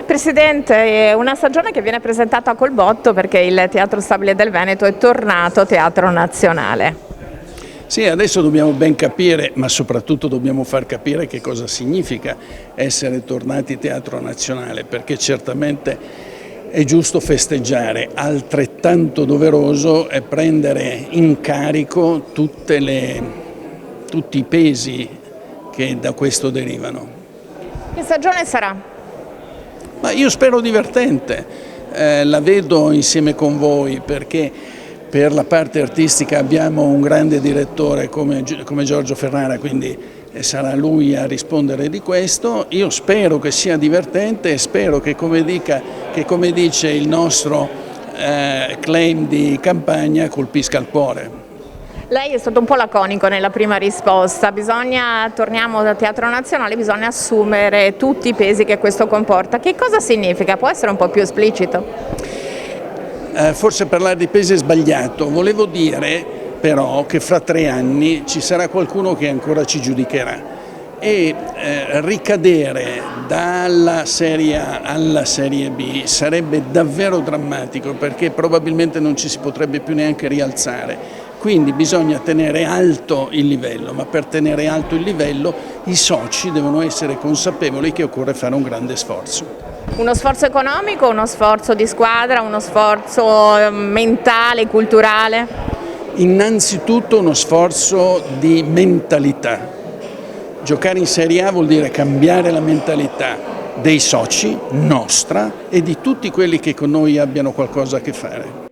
Presidente, è una stagione che viene presentata col botto perché il Teatro Stabile del Veneto è tornato teatro nazionale. Sì, adesso dobbiamo ben capire, ma soprattutto dobbiamo far capire che cosa significa essere tornati teatro nazionale, perché certamente è giusto festeggiare, altrettanto doveroso è prendere in carico tutti i pesi che da questo derivano. Che stagione sarà? Ma io spero divertente, la vedo insieme con voi perché per la parte artistica abbiamo un grande direttore come Giorgio Ferrara, quindi sarà lui a rispondere di questo. Io spero che sia divertente e spero che come dice il nostro claim di campagna, colpisca il cuore. Lei è stato un po' laconico nella prima risposta, torniamo da Teatro Nazionale, bisogna assumere tutti i pesi che questo comporta. Che cosa significa? Può essere un po' più esplicito? Forse parlare di pesi è sbagliato, volevo dire però che fra 3 anni ci sarà qualcuno che ancora ci giudicherà e ricadere dalla Serie A alla Serie B sarebbe davvero drammatico perché probabilmente non ci si potrebbe più neanche rialzare. Quindi bisogna tenere alto il livello, ma per tenere alto il livello i soci devono essere consapevoli che occorre fare un grande sforzo. Uno sforzo economico, uno sforzo di squadra, uno sforzo mentale, culturale? Innanzitutto uno sforzo di mentalità. Giocare in Serie A vuol dire cambiare la mentalità dei soci, nostra e di tutti quelli che con noi abbiano qualcosa a che fare.